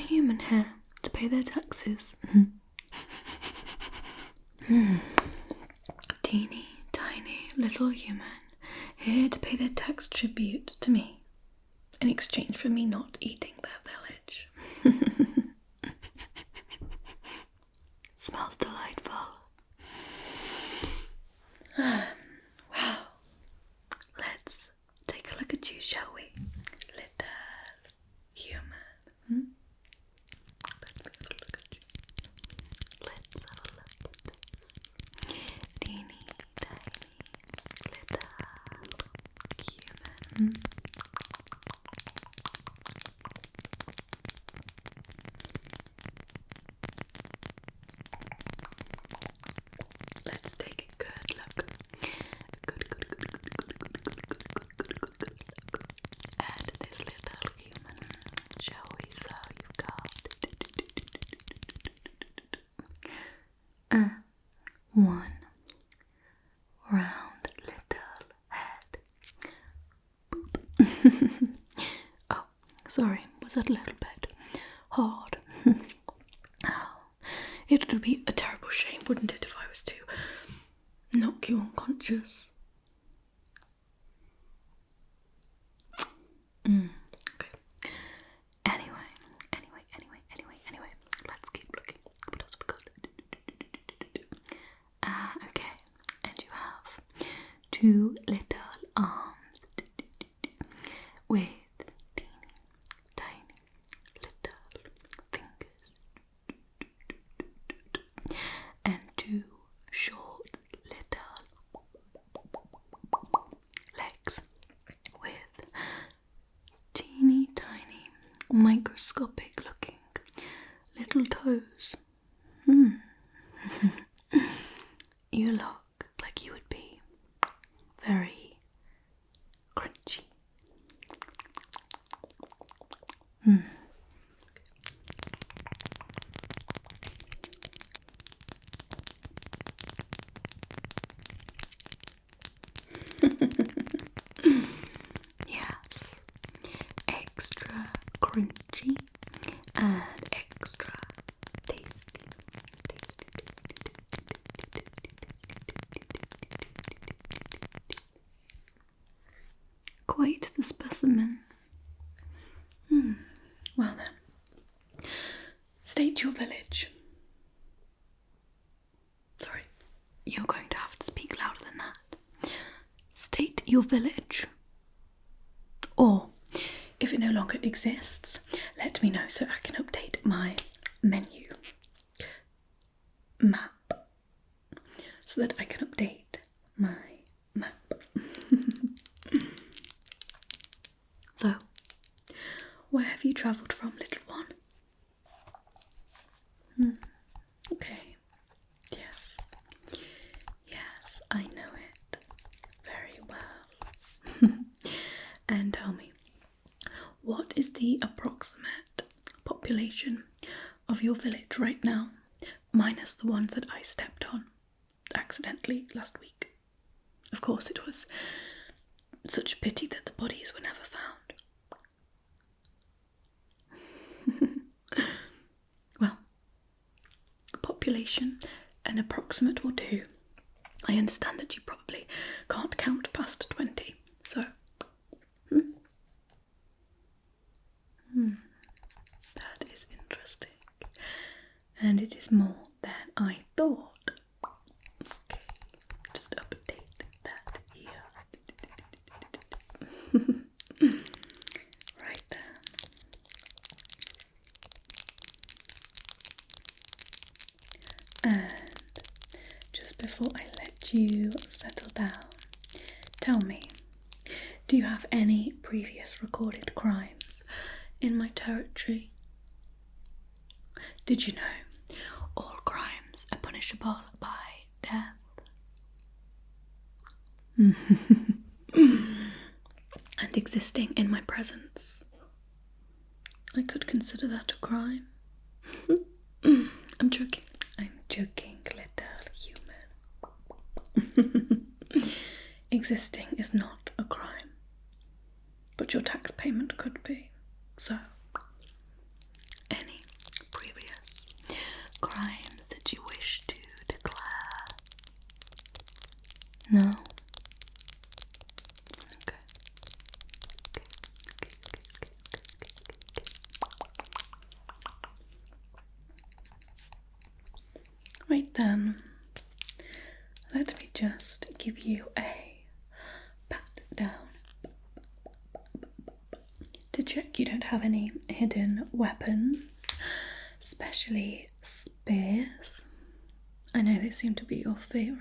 human here to pay their taxes. Teeny, tiny, little human here to pay their tax tribute to me in exchange for me not eating their village. Smells delightful. Wow. Let's take a look at you, shall we? Little human. Let's have a look at you. Let's have a look at this. Teeny, tiny, little human. Let's take a good look. Good look at this little human, shall we? So you've got one round little head. Boop. Oh, sorry, was that a little bit hard? Oh, it would be a terrible shame, wouldn't it, if I was to knock you unconscious? Okay. Anyway, let's keep looking. What else we got? Okay, and you have two little arms with teeny, tiny little fingers and two short little legs with teeny tiny microscopic looking little toes. You look like you would be very crunchy. Yes, extra crunchy and extra tasty. Quite the specimen. Well then, state your village. Sorry, you're going to have to speak louder than that. State your village. Or, if it no longer exists, let me know so I can update my menu map. So that I can update my map. So, where have you travelled from, little one? Okay. Yes, I know it very well. And tell me, what is the approximate population of your village right now, minus the ones that I stepped on accidentally last week? Of course, it was such a pity that the bodies were never found. Well, population, an approximate will do. I understand that you probably can't count past 20, so... That is interesting. And it is more than I thought. Okay, just update that here. Right then. And just before I let you settle down, tell me, do you have any previous recorded crimes in my territory? Did you know all crimes are punishable by death? And existing in my presence, I could consider that a crime. I'm joking, little human. Existing is not a crime, but your tax payment could be. So, any Right then, let me just give you a pat down to check you don't have any hidden weapons, especially spears. I know they seem to be your favourite,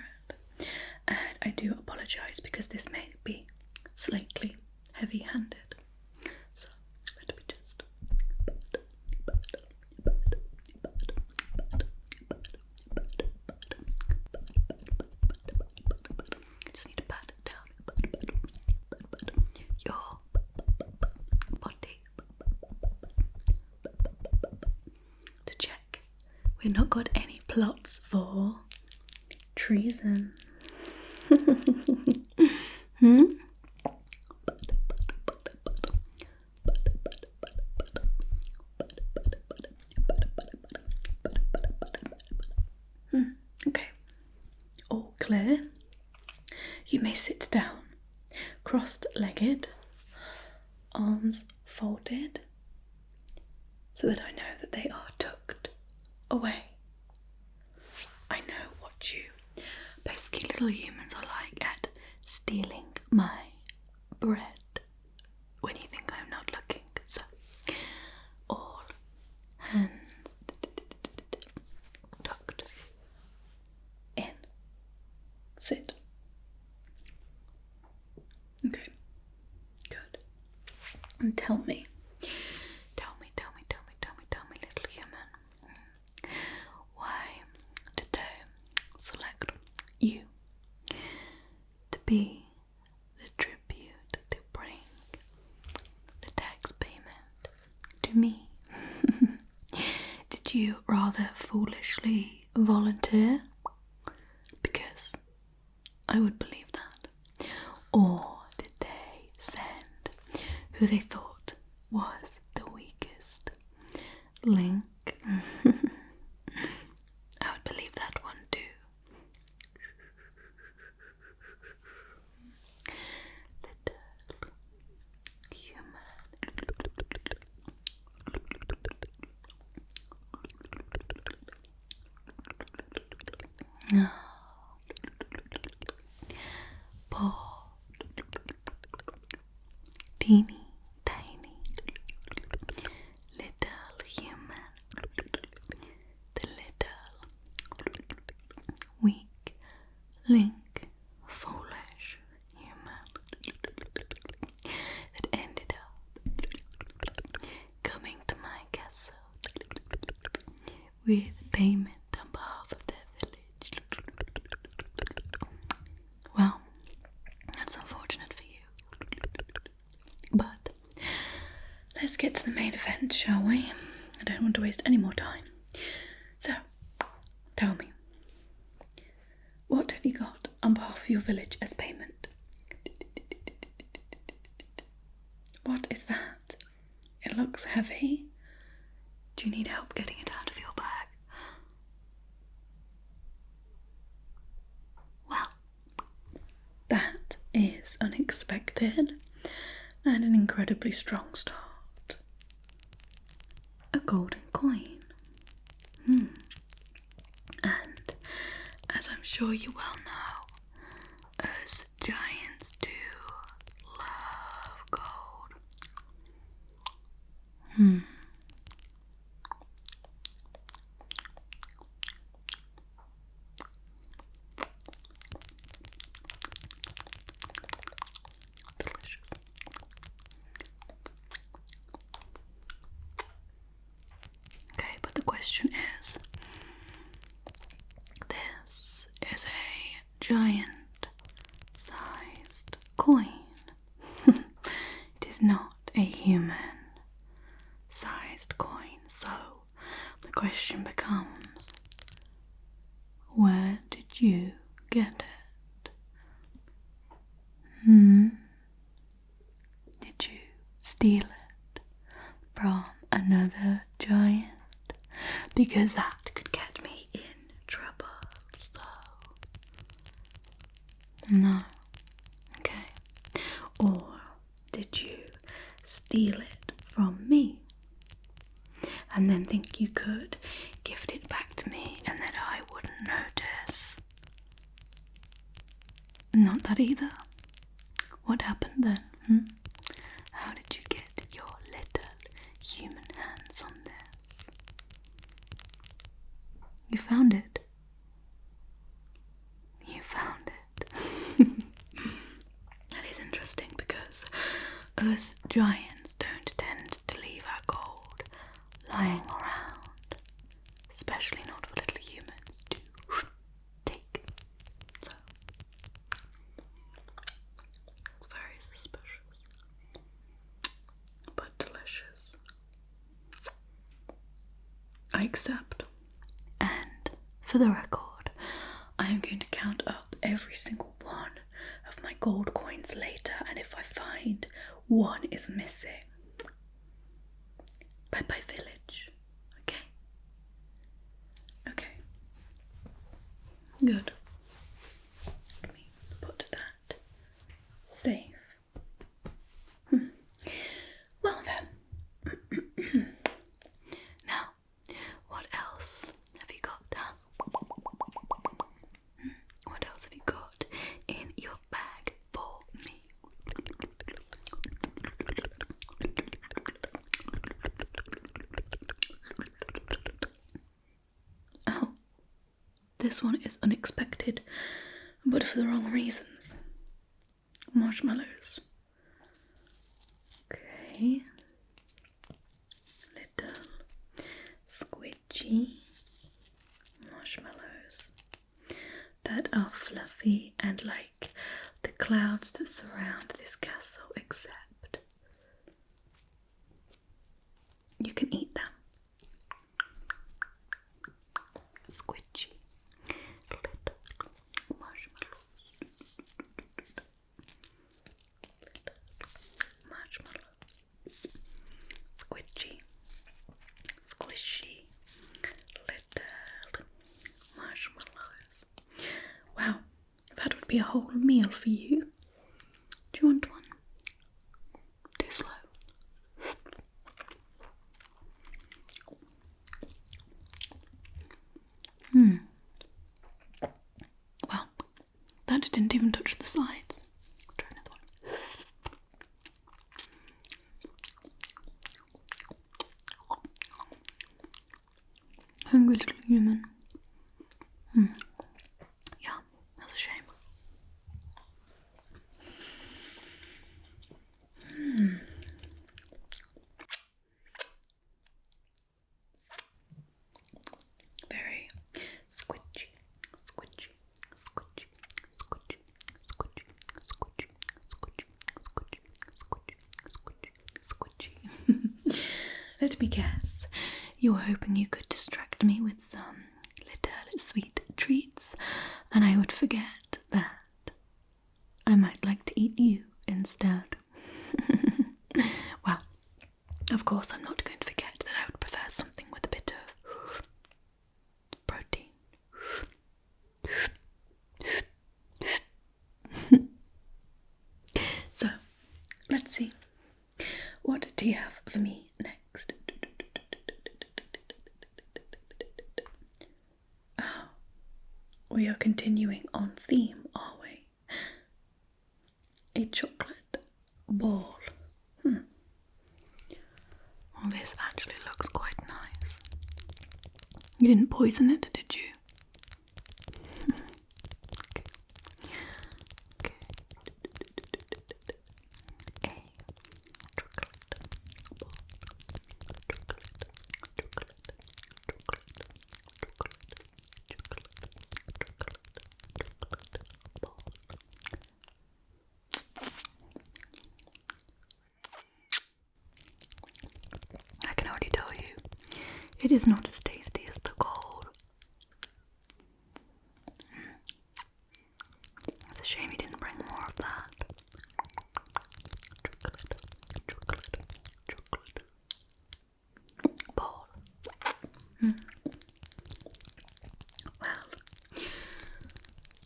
and I do apologise because this may be slightly heavy-handed. So let me just need to pat down your body to check we've not got any plots for treason. Okay, all clear. You may sit down, crossed-legged, arms folded, so that I know that they are tucked away. I know what you pesky little humans are like at stealing my bread when you think I'm not looking. So, all hands tucked in. Sit. Okay, good. And tell me, little human, why did they select you to be the tribute to bring the tax payment to me? Did you rather foolishly volunteer? Because I would believe that. Or did they send who they thought was the weakest link? I would believe that one too. Little human. Poor teeny tiny little human, the little weak link foolish human that ended up coming to my castle with payment on behalf of their village. Well, that's unfortunate for you. But let's get to the main event, shall we? I don't want to waste any more time. So, tell me, what have you got on behalf of your village as payment? What is that? It looks heavy. Do you need help getting it out of your bag? Well, that is unexpected and an incredibly strong start. A golden coin. And as I'm sure you well know, us giants do love gold. Delicious. Okay, but the question is, this is a giant-sized coin. It is not a human-sized coin, so the question becomes, where did you get it? Did you steal it from another giant? Because that could get me in trouble, so... No. Okay. Or did you steal it from me and then think you could gift it back to me and that I wouldn't Not that either. What happened then? How did you get your little human hands on this? You found it. You found it. That is interesting because us giants don't tend to leave our gold lying around, especially not for little humans to take. So, it's very suspicious, but delicious. I accept. And for the record, I am going to count up every single one of my gold coins later, and if I find one is missing, bye-bye village. Okay? Okay. Good. Let me put that safe. Well then. Now, what else have you got? What else have you got in your bag for me? Oh, this one is unexpected, but for the wrong reasons. Marshmallows. Okay. Little squidgy marshmallows that are fluffy and like the clouds that surround this castle, except you can eat them. Squidgy little marshmallows. Little marshmallows. Squidgy. Squishy little marshmallows. Wow, that would be a whole meal for you. Do you want one? Too slow. Well, that didn't even touch the sides. Try another one. Hungry little human. Yeah, that's a shame. Very squidgy, squidgy, squidgy, squidgy, squidgy, squidgy, squidgy, squidgy, squidgy, squidgy. Let me guess. You were hoping you could distract me with some little sweet treats, and I would forget that I might like to eat you instead. Well, of course I'm not going to forget that I would prefer something with a bit of protein. So, let's see. What do you have for me next? Oh, we are continuing on theme, are we? A chocolate ball. Well, this actually looks quite nice. You didn't poison it, did you? Okay. A chocolate ball. Chocolate ball. I can already tell you, it is not as tasty as the gold. It's a shame you didn't bring more of that. Chocolate ball. Well,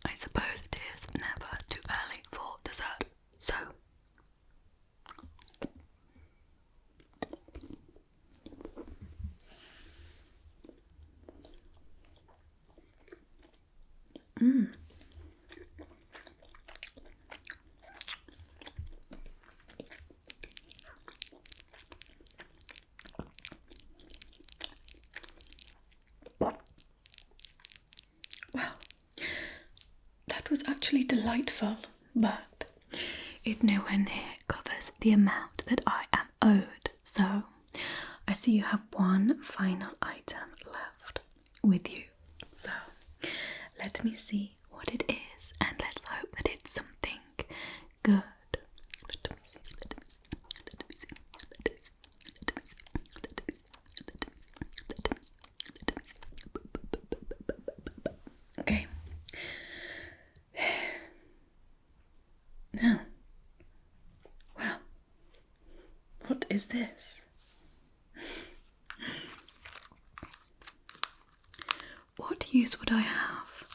I suppose it is never too early for dessert, so was actually delightful, but it nowhere near covers the amount that I am owed. So I see you have one final item left with you. So let me see what it is, and let's hope that it's something good. Okay. Now, well, what is this? What use would I have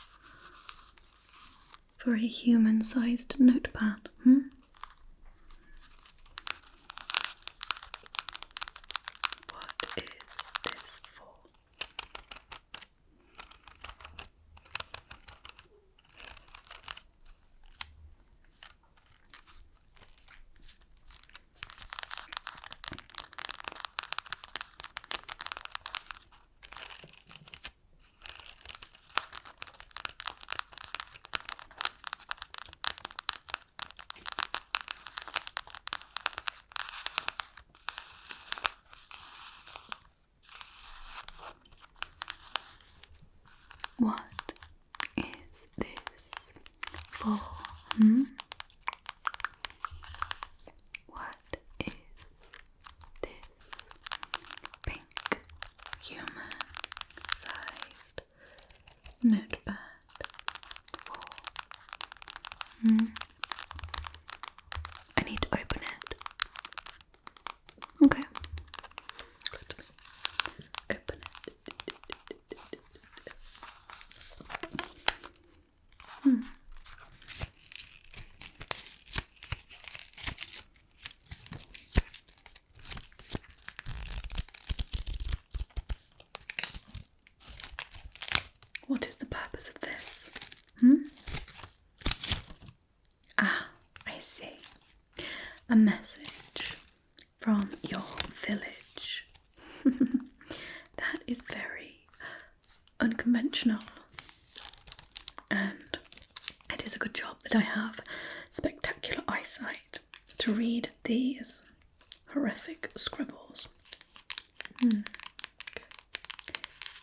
for a human-sized notepad, What is this for? What is this for? What is this pink human-sized notepad for? I need to open it. Okay. Let me open it. What is the purpose of this? Ah, I see. A message from your village. That is very unconventional. And it is a good job that I have spectacular eyesight to read these horrific scribbles.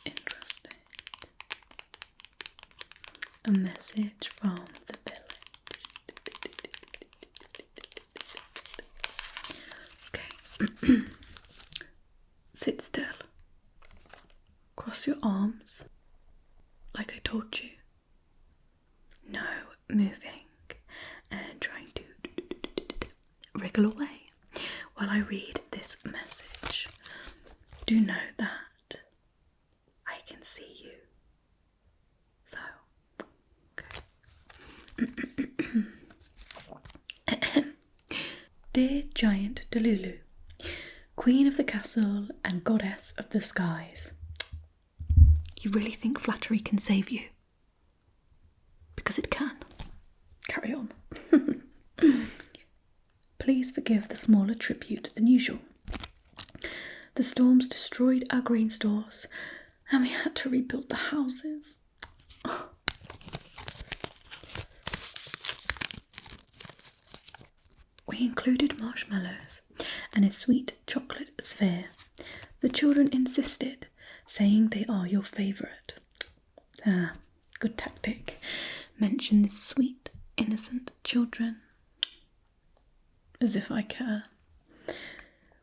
Interesting. A message from the village. Okay. Sit still. Cross your arms, like I told you. No moving and trying to wriggle away while I read this message. Do know that I can see you. So, okay. Dear Giant Delulu, Queen of the Castle and Goddess of the Skies. You really think flattery can save you? Because it can. Carry on. Please forgive the smaller tribute than usual. The storms destroyed our grain stores, and we had to rebuild the houses. We included marshmallows and a sweet chocolate sphere. The children insisted, saying they are your favourite. Ah, good tactic. Mention the sweet, innocent children. As if I care.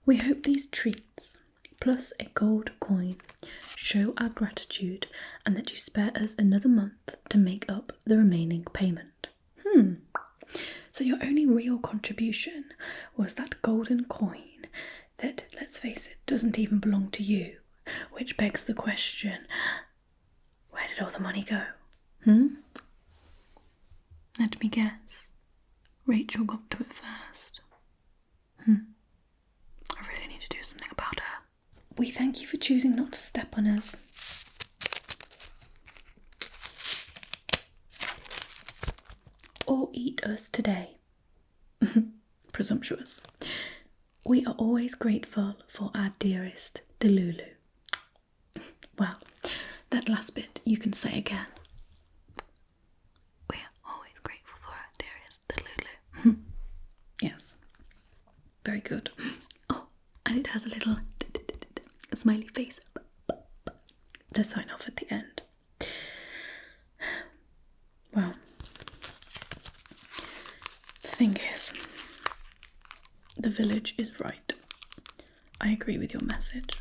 We hope these treats, plus a gold coin, show our gratitude and that you spare us another month to make up the remaining payment. So your only real contribution was that golden coin that, let's face it, doesn't even belong to you, which begs the question, where did all the money go? Let me guess. Rachel got to it first. I really need to do something about her. We thank you for choosing not to step on us. Or eat us today. Presumptuous. We are always grateful for our dearest Delulu. Well, that last bit you can say again. We are always Very good. Oh, and it has a little smiley face to sign off at the end. Well, the thing is, the village is right. I agree with your message.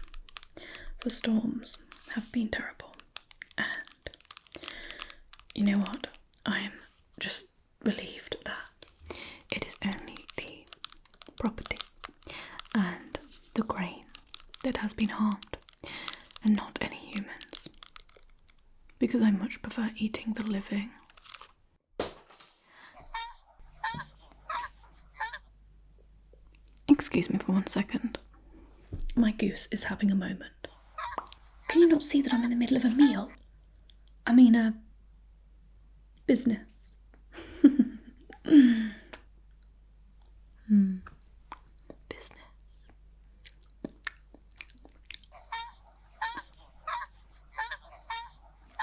The storms have been terrible. And you know what? I am just relieved that it is only the property and the grain that has been harmed, and not any humans. Because I much prefer eating the living. Excuse me for 1 second. My goose is having a moment. Can you not see that I'm in the middle of a meal? I mean, a business. Business.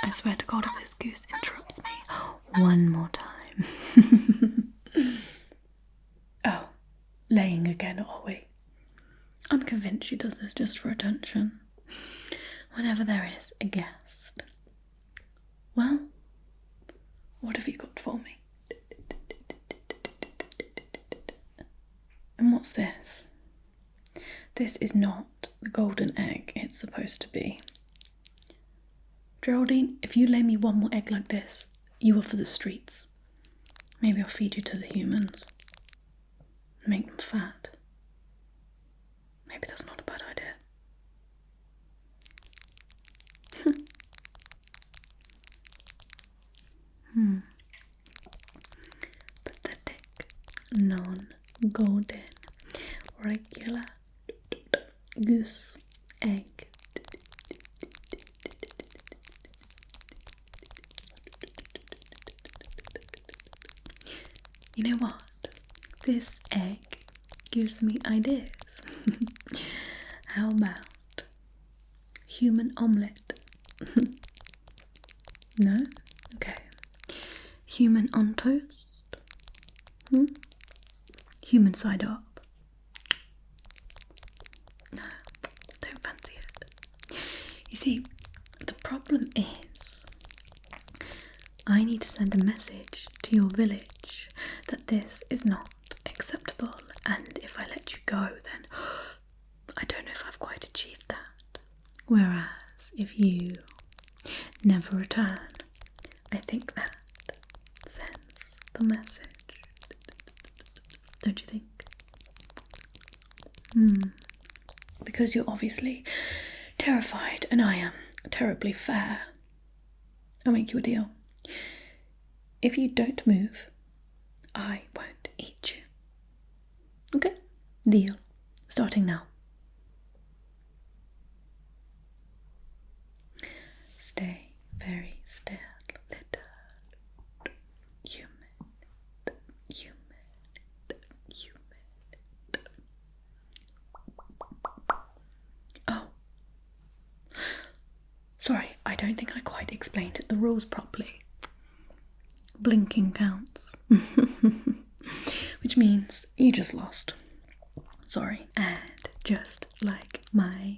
I swear to God, if this goose interrupts me one more time. Oh, laying again, are we? I'm convinced she does this just for attention. Whenever there is a guest. Well, what have you got for me? And what's this? This is not the golden egg it's supposed to be. Geraldine, if you lay me one more egg like this, you are for the streets. Maybe I'll feed you to the humans. Make them fat. Maybe that's not a bad idea. Pathetic, non-golden, regular goose egg. You know what? This egg gives me ideas. How about human omelette? No? Okay. Human on toast? Human side up? No, don't fancy it. You see, the problem is, I need to send a message to your village that this is not acceptable, and if I let you go, then I don't know if I've quite achieved that. Whereas, if you never return, I think that sends the message. Don't you think? Because you're obviously terrified, and I am terribly fair. I'll make you a deal. If you don't move, I won't eat you. Okay? Deal. Starting now. Stay very still, little human. Oh. Sorry, I don't think I quite explained the rules properly. Blinking counts. Which means you just lost. Sorry. And just like my